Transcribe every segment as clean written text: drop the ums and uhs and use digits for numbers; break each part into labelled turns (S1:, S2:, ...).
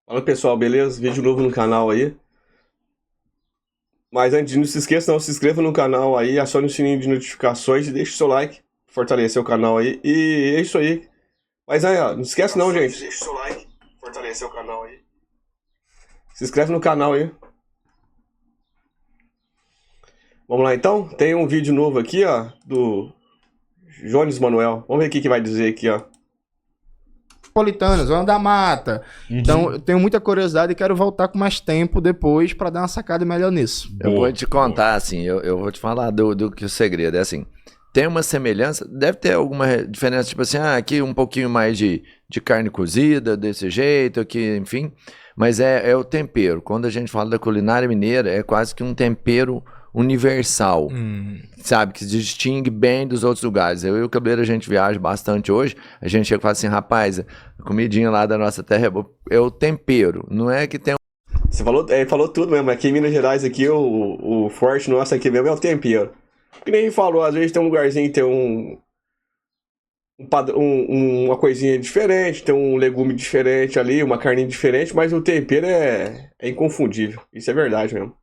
S1: Fala pessoal, beleza? Vídeo novo no canal aí. Mas antes, não se esqueça, não, se inscreva no canal aí, acione o sininho de notificações e deixe o seu like, fortalecer o canal aí. E é isso aí. Mas aí, ó, não esquece não, gente. Deixe o seu like, fortalecer o canal aí. Se inscreve no canal aí. Vamos lá então? Tem um vídeo novo aqui, ó, do Jones Manuel. Vamos ver o que vai dizer aqui, ó.
S2: Metropolitana, Zona da Mata. Então, eu tenho muita curiosidade e quero voltar com mais tempo depois para dar uma sacada melhor nisso.
S3: Eu vou te contar, assim, eu vou te falar do que o segredo é assim. Tem uma semelhança, deve ter alguma diferença, tipo assim, aqui um pouquinho mais de carne cozida, desse jeito, aqui, enfim. Mas é o tempero. Quando a gente fala da culinária mineira, é quase que um tempero universal, sabe? Que se distingue bem dos outros lugares. Eu e o Cabeleiro, a gente viaja bastante hoje, a gente chega e fala assim, rapaz, a comidinha lá da nossa terra é o tempero, não é que tem
S1: Você falou, falou tudo mesmo. Aqui em Minas Gerais, aqui, o forte nosso aqui mesmo é o tempero. Que nem falou, às vezes tem um lugarzinho que tem uma coisinha diferente, tem um legume diferente ali, uma carne diferente, mas o tempero é inconfundível. Isso é verdade mesmo.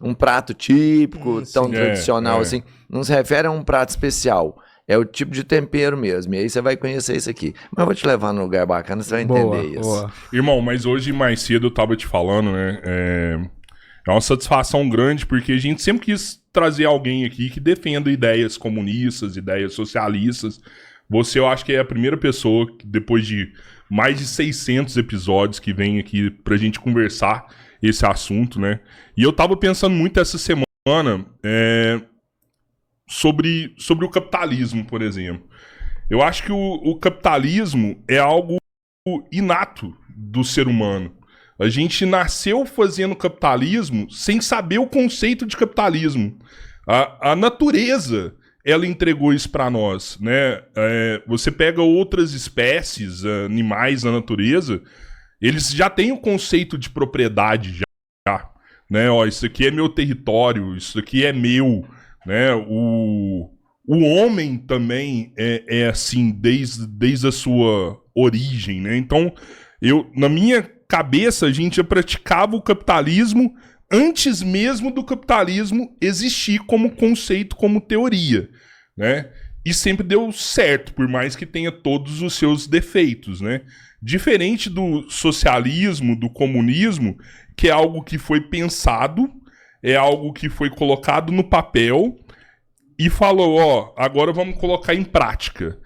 S3: um prato típico, tão tradicional
S4: é.
S3: assim. Não se refere a um prato especial. É o tipo de tempero mesmo. E aí você vai conhecer isso aqui. Mas eu vou te levar num lugar bacana, você vai entender isso.
S2: Boa.
S4: Irmão, mas hoje mais cedo eu tava te falando, né? É uma satisfação grande, porque a gente sempre quis trazer alguém aqui que defenda ideias comunistas, ideias socialistas. Você, eu acho que é a primeira pessoa, que, depois de mais de 600 episódios, que vem aqui pra gente conversar esse assunto, né? E eu tava pensando muito essa semana sobre o capitalismo, por exemplo. Eu acho que o capitalismo é algo inato do ser humano. A gente nasceu fazendo capitalismo sem saber o conceito de capitalismo. A natureza, ela entregou isso para nós, né? Você pega outras espécies, animais na natureza, eles já têm o conceito de propriedade já, né? Ó, isso aqui é meu território, isso aqui é meu, né? O homem também é assim desde a sua origem, né? Então, na minha cabeça, a gente já praticava o capitalismo antes mesmo do capitalismo existir como conceito, como teoria, né? E sempre deu certo, por mais que tenha todos os seus defeitos, né? Diferente do socialismo, do comunismo, que é algo que foi pensado, é algo que foi colocado no papel e falou, ó, agora vamos colocar em prática.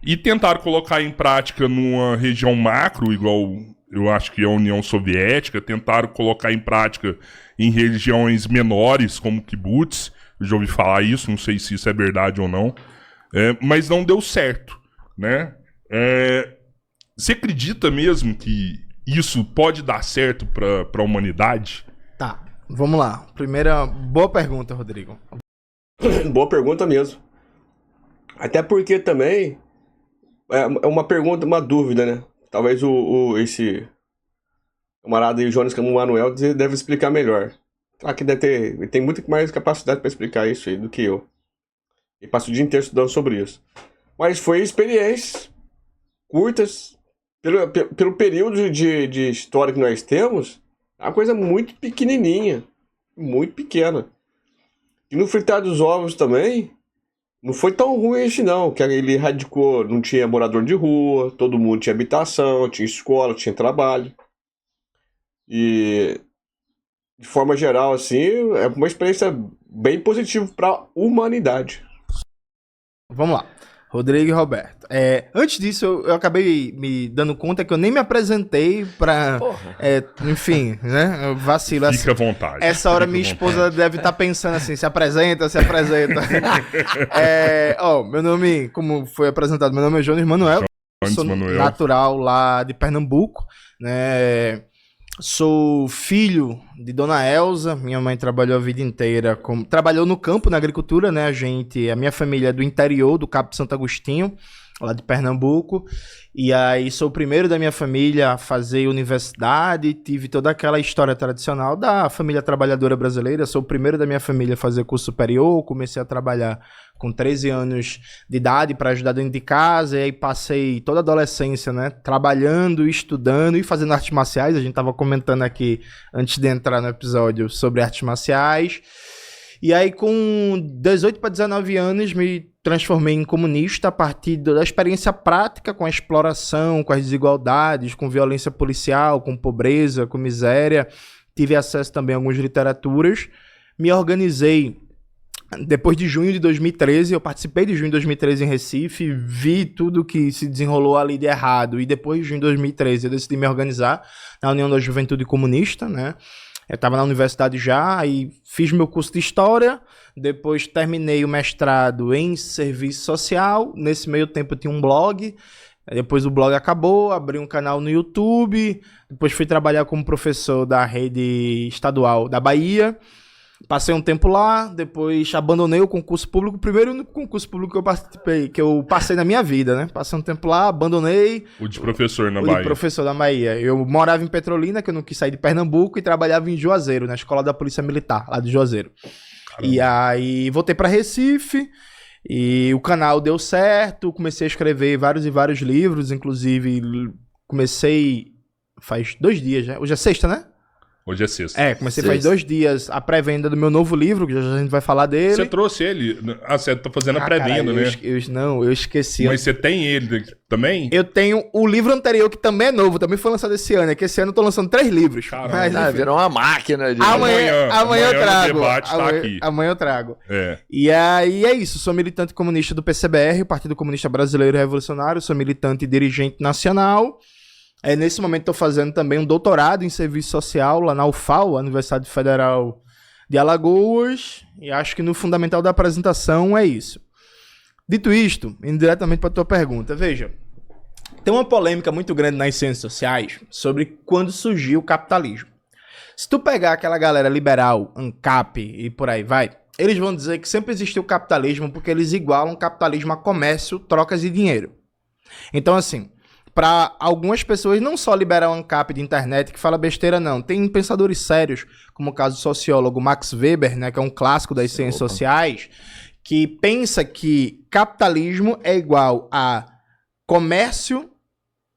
S4: E tentaram colocar em prática numa região macro, igual eu acho que é a União Soviética, tentaram colocar em prática em regiões menores, como kibbutz, eu já ouvi falar isso, não sei se isso é verdade ou não, mas não deu certo, né? Você acredita mesmo que isso pode dar certo para a humanidade?
S2: Tá, vamos lá. Primeira, boa pergunta, Rodrigo.
S1: Boa pergunta mesmo. Até porque também é uma pergunta, uma dúvida, né? Talvez esse camarada aí, o Jones Manuel, deve explicar melhor. Claro que ele tem muito mais capacidade para explicar isso aí do que eu. E passo o dia inteiro estudando sobre isso. Mas foi experiências curtas, pelo período de história que nós temos, é uma coisa muito pequenininha, muito pequena. E no fritar dos ovos também, não foi tão ruim assim não, que ele erradicou, não tinha morador de rua, todo mundo tinha habitação, tinha escola, tinha trabalho. E, de forma geral, assim, é uma experiência bem positiva para a humanidade.
S2: Vamos lá. Rodrigo e Roberto. Antes disso, eu acabei me dando conta que eu nem me apresentei pra... enfim, né? Vacilo.
S4: Fica à vontade.
S2: Essa hora minha esposa deve estar pensando assim, se apresenta. Meu nome, como foi apresentado, meu nome é Jones Manuel. Sou natural lá de Pernambuco, né? Sou filho de Dona Elza, minha mãe trabalhou a vida inteira, trabalhou no campo, na agricultura, né? A minha família é do interior, do Cabo de Santo Agostinho, lá de Pernambuco. E aí sou o primeiro da minha família a fazer universidade, tive toda aquela história tradicional da família trabalhadora brasileira, sou o primeiro da minha família a fazer curso superior, comecei a trabalhar com 13 anos de idade para ajudar dentro de casa, e aí passei toda a adolescência, né, trabalhando, estudando e fazendo artes marciais. A gente tava comentando aqui, antes de entrar no episódio, sobre artes marciais. E aí, com 18 para 19 anos, me transformei em comunista a partir da experiência prática com a exploração, com as desigualdades, com violência policial, com pobreza, com miséria. Tive acesso também a algumas literaturas. Me organizei depois de junho de 2013, eu participei de junho de 2013 em Recife, vi tudo que se desenrolou ali de errado, e depois de junho de 2013 eu decidi me organizar na União da Juventude Comunista, né? Eu estava na universidade já, aí fiz meu curso de História, depois terminei o mestrado em Serviço Social, nesse meio tempo eu tinha um blog, depois o blog acabou, abri um canal no YouTube, depois fui trabalhar como professor da rede estadual da Bahia, passei um tempo lá, depois abandonei o concurso público, o primeiro e único concurso público que eu participei, que eu passei na minha vida, né? Passei um tempo lá, abandonei.
S4: O de professor na Bahia.
S2: O de professor na Bahia. Eu morava em Petrolina, que eu não quis sair de Pernambuco, e trabalhava em Juazeiro, na escola da Polícia Militar, lá de Juazeiro. Caramba. E aí voltei para Recife, e o canal deu certo, comecei a escrever vários e vários livros, inclusive comecei faz 2 dias, né? Hoje é sexta, né?
S4: Hoje é sexta.
S2: Comecei faz 2 dias a pré-venda do meu novo livro, que já a gente vai falar dele.
S4: Você trouxe ele? Ah, você tá fazendo a pré-venda, né?
S2: Eu esqueci.
S4: Mas você tem ele também?
S2: Eu tenho o livro anterior, que também é novo, também foi lançado esse ano. É que esse ano eu tô lançando 3 livros.
S3: Caramba, virou uma máquina de...
S2: Amanhã eu trago.
S4: O debate tá aqui.
S2: Amanhã eu trago. E aí é isso, sou militante comunista do PCBR, o Partido Comunista Brasileiro Revolucionário, sou militante e dirigente nacional. Nesse momento estou fazendo também um doutorado em serviço social lá na UFAL, Universidade Federal de Alagoas, e acho que no fundamental da apresentação é isso. Dito isto, indo diretamente para a tua pergunta, veja, tem uma polêmica muito grande nas ciências sociais sobre quando surgiu o capitalismo. Se tu pegar aquela galera liberal, ANCAP e por aí vai, eles vão dizer que sempre existiu o capitalismo porque eles igualam o capitalismo a comércio, trocas e dinheiro. Então assim... Para algumas pessoas, não só liberar o ANCAP de internet que fala besteira, não. Tem pensadores sérios, como o caso do sociólogo Max Weber, né, que é um clássico das ciências sociais, que pensa que capitalismo é igual a comércio,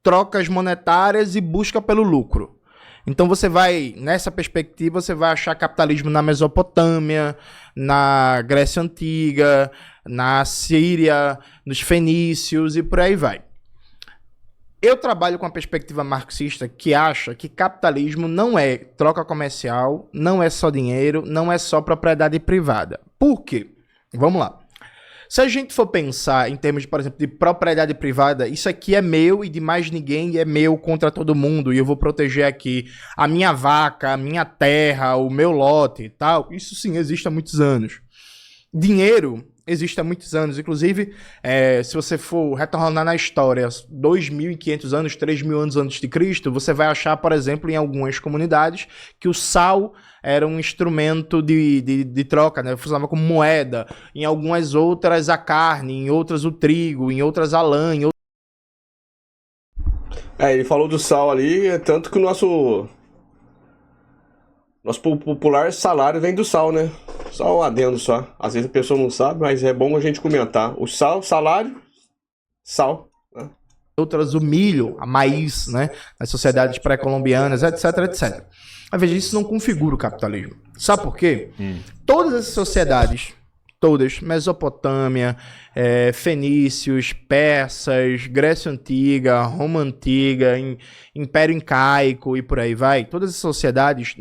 S2: trocas monetárias e busca pelo lucro. Então você vai, nessa perspectiva, você vai achar capitalismo na Mesopotâmia, na Grécia Antiga, na Síria, nos fenícios e por aí vai. Eu trabalho com a perspectiva marxista que acha que capitalismo não é troca comercial, não é só dinheiro, não é só propriedade privada. Por quê? Vamos lá. Se a gente for pensar em termos, por exemplo, de propriedade privada, isso aqui é meu e de mais ninguém, é meu contra todo mundo, e eu vou proteger aqui a minha vaca, a minha terra, o meu lote e tal. Isso sim existe há muitos anos. Dinheiro existe há muitos anos, inclusive, se você for retornar na história 2.500 anos, 3.000 anos antes de Cristo, você vai achar, por exemplo, em algumas comunidades, que o sal era um instrumento de troca, né? Funcionava como moeda, em algumas outras a carne, em outras o trigo, em outras a lã, em outras...
S1: Ele falou do sal ali, tanto que o nosso popular salário vem do sal, né? Só um adendo só. Às vezes a pessoa não sabe, mas é bom a gente comentar. O sal, salário, sal. Né?
S2: Outras, o milho, a maíz, né? Nas sociedades pré-colombianas, etc, etc. Mas veja, isso não configura o capitalismo. Sabe por quê? Todas essas sociedades, todas, Mesopotâmia, fenícios, persas, Grécia Antiga, Roma Antiga, Império Incaico e por aí vai, todas essas sociedades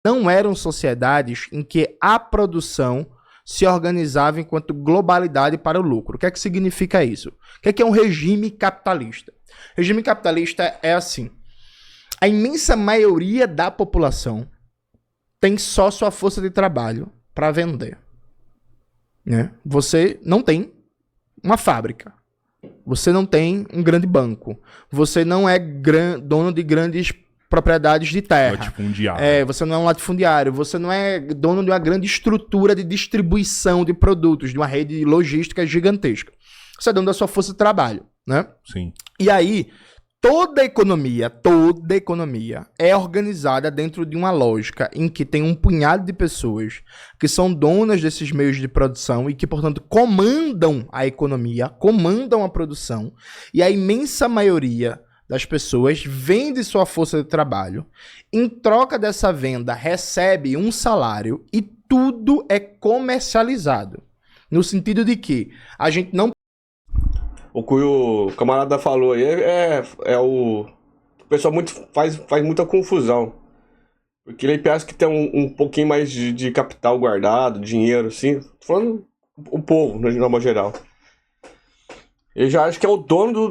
S2: não eram sociedades em que a produção se organizava enquanto globalidade para o lucro. O que é que significa isso? O que é um regime capitalista? Regime capitalista é assim: a imensa maioria da população tem só sua força de trabalho para vender. Né? Você não tem uma fábrica. Você não tem um grande banco. Você não é dono de grandes propriedades de terra.
S4: Latifundiário.
S2: Você não é um latifundiário. Você não é dono de uma grande estrutura de distribuição de produtos, de uma rede logística gigantesca. Você é dono da sua força de trabalho. né?
S4: Sim.
S2: E aí, toda economia é organizada dentro de uma lógica em que tem um punhado de pessoas que são donas desses meios de produção e que, portanto, comandam a economia, comandam a produção, e a imensa maioria das pessoas vende sua força de trabalho. Em troca dessa venda, recebe um salário e tudo é comercializado. No sentido de que a gente não...
S1: O que o camarada falou aí o pessoal faz muita confusão. Porque ele pensa que tem um pouquinho mais de capital guardado, dinheiro, assim. Tô falando o povo, de norma geral. Ele já acha que é o dono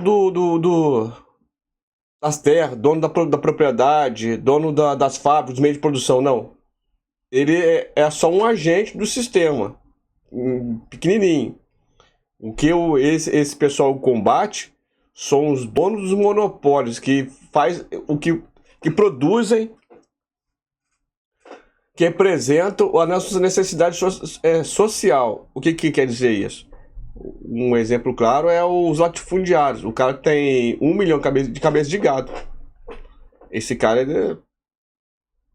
S1: das terras, dono da propriedade, dono das fábricas, dos meios de produção. Não. Ele é só um agente do sistema. Pequenininho. O que esse pessoal combate são os donos dos monopólios que produzem, que representam a nossa necessidade social. O que quer dizer isso? Um exemplo claro é os latifundiários. O cara tem 1 milhão de cabeça de gado. Esse cara,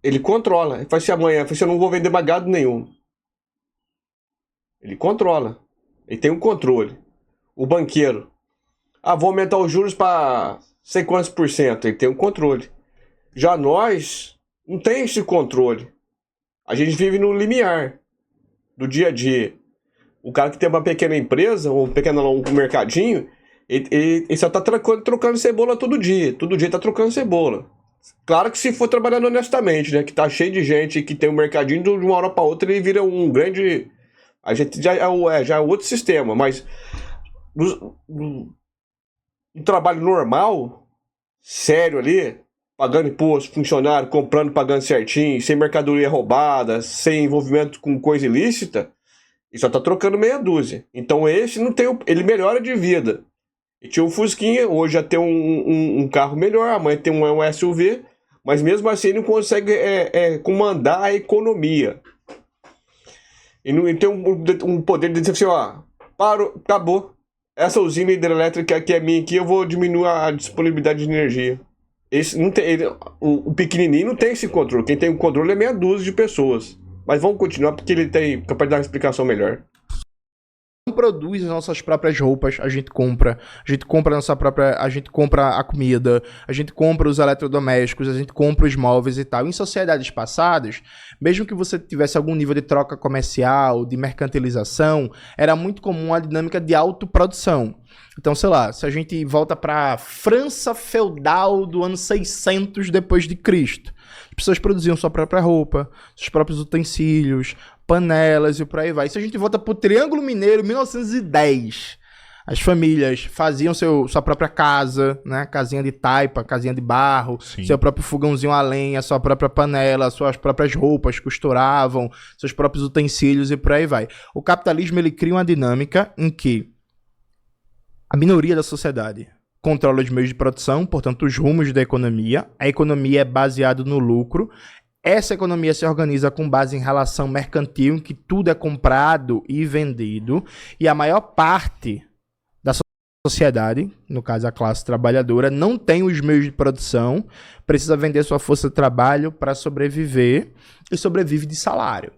S1: ele controla. Ele fala assim, amanhã, eu não vou vender mais gado nenhum. Ele controla. Ele tem um controle. O banqueiro. Vou aumentar os juros para sei quantos por cento. Ele tem um controle. Já nós, não tem esse controle. A gente vive no limiar do dia a dia. O cara que tem uma pequena empresa, um mercadinho, ele só tá trocando cebola todo dia. Todo dia tá trocando cebola. Claro que se for trabalhando honestamente, né? Que tá cheio de gente que tem um mercadinho, de uma hora para outra ele vira um grande... A gente já é outro sistema, mas um trabalho normal, sério ali, pagando imposto, funcionário, comprando, pagando certinho, sem mercadoria roubada, sem envolvimento com coisa ilícita, ele só tá trocando meia dúzia. Então esse não tem, ele melhora de vida. E tinha um Fusquinha, hoje já tem um carro melhor, amanhã tem um SUV, mas mesmo assim ele não consegue comandar a economia. E não tem um poder de dizer assim, parou, acabou. Essa usina hidrelétrica que é minha aqui, eu vou diminuir a disponibilidade de energia. O pequenininho não tem esse controle. Quem tem o controle é meia dúzia de pessoas. Mas vamos continuar porque ele tem capaz de dar uma explicação melhor.
S2: Produz as nossas próprias roupas, a gente compra a gente compra a comida, a gente compra os eletrodomésticos, a gente compra os móveis e tal. Em sociedades passadas, mesmo que você tivesse algum nível de troca comercial, de mercantilização, era muito comum a dinâmica de autoprodução. Então, sei lá, se a gente volta para a França feudal do ano 600 depois de Cristo, as pessoas produziam sua própria roupa, seus próprios utensílios, panelas e por aí vai. Se a gente volta pro Triângulo Mineiro, 1910, as famílias faziam sua própria casa, né? Casinha de taipa, casinha de barro,
S4: Sim.
S2: Seu próprio fogãozinho a lenha, sua própria panela, suas próprias roupas, costuravam, seus próprios utensílios e por aí vai. O capitalismo, ele cria uma dinâmica em que a minoria da sociedade controla os meios de produção, portanto, os rumos da economia. A economia é baseada no lucro. Essa economia se organiza com base em relação mercantil, em que tudo é comprado e vendido, e a maior parte da sociedade, no caso a classe trabalhadora, não tem os meios de produção, precisa vender sua força de trabalho para sobreviver, e sobrevive de salário.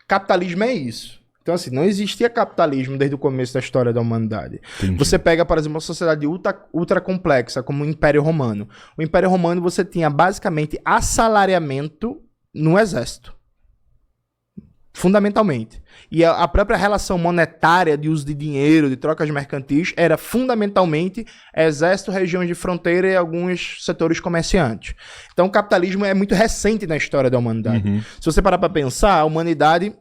S2: Capitalismo é isso. Então, assim, não existia capitalismo desde o começo da história da humanidade.
S4: Entendi.
S2: Você pega, por exemplo, uma sociedade ultra complexa, como o Império Romano. O Império Romano, você tinha basicamente assalariamento no exército. Fundamentalmente. E a própria relação monetária de uso de dinheiro, de trocas mercantis, era fundamentalmente exército, regiões de fronteira e alguns setores comerciantes. Então, o capitalismo é muito recente na história da humanidade.
S4: Uhum.
S2: Se você parar para pensar, a humanidade,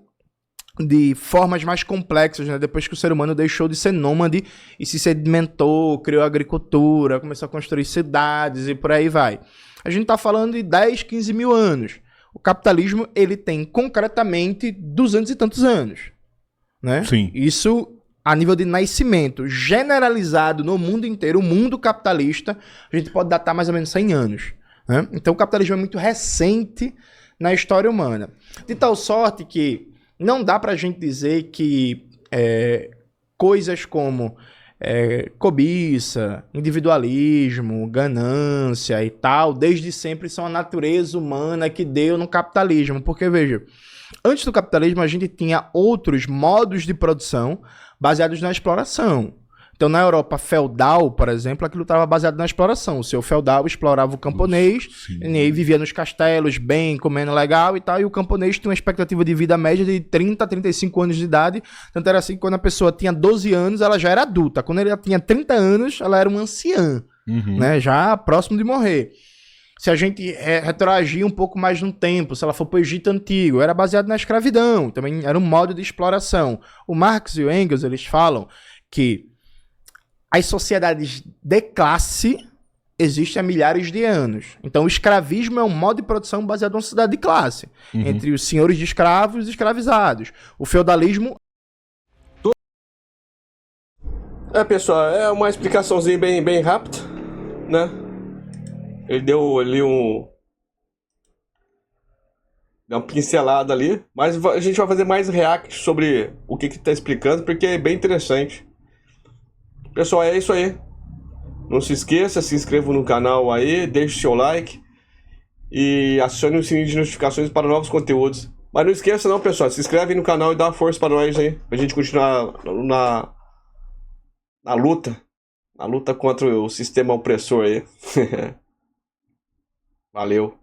S2: de formas mais complexas, né? Depois que o ser humano deixou de ser nômade e se sedimentou, criou agricultura, começou a construir cidades e por aí vai. A gente está falando de 10, 15 mil anos. O capitalismo, ele tem concretamente 200 e tantos anos, né?
S4: Sim.
S2: Isso a nível de nascimento generalizado no mundo inteiro, o mundo capitalista, a gente pode datar mais ou menos 100 anos, né? Então o capitalismo é muito recente na história humana. De tal sorte que não dá pra gente dizer que coisas como cobiça, individualismo, ganância e tal, desde sempre são a natureza humana que deu no capitalismo. Porque, veja, antes do capitalismo a gente tinha outros modos de produção baseados na exploração. Então, na Europa feudal, por exemplo, aquilo estava baseado na exploração. O seu feudal explorava o camponês, e aí vivia nos castelos, bem, comendo legal e tal, e o camponês tinha uma expectativa de vida média de 30 a 35 anos de idade. Tanto era assim que quando a pessoa tinha 12 anos, ela já era adulta. Quando ela tinha 30 anos, ela era uma anciã, né? Já próximo de morrer. Se a gente retroagir um pouco mais no tempo, se ela for para o Egito Antigo, era baseado na escravidão, também era um modo de exploração. O Marx e o Engels, eles falam que as sociedades de classe existem há milhares de anos. Então, o escravismo é um modo de produção baseado numa sociedade de classe, entre os senhores de escravos e os escravizados. O feudalismo...
S1: Pessoal, é uma explicaçãozinha bem rápida, né? Ele deu ali uma pincelada ali, mas a gente vai fazer mais react sobre o que tá explicando, porque é bem interessante. Pessoal, é isso aí. Não se esqueça, se inscreva no canal aí, deixe seu like e acione o sininho de notificações para novos conteúdos. Mas não esqueça não, pessoal, se inscreve aí no canal e dá uma força para nós aí, pra gente continuar na luta contra o sistema opressor aí. Valeu.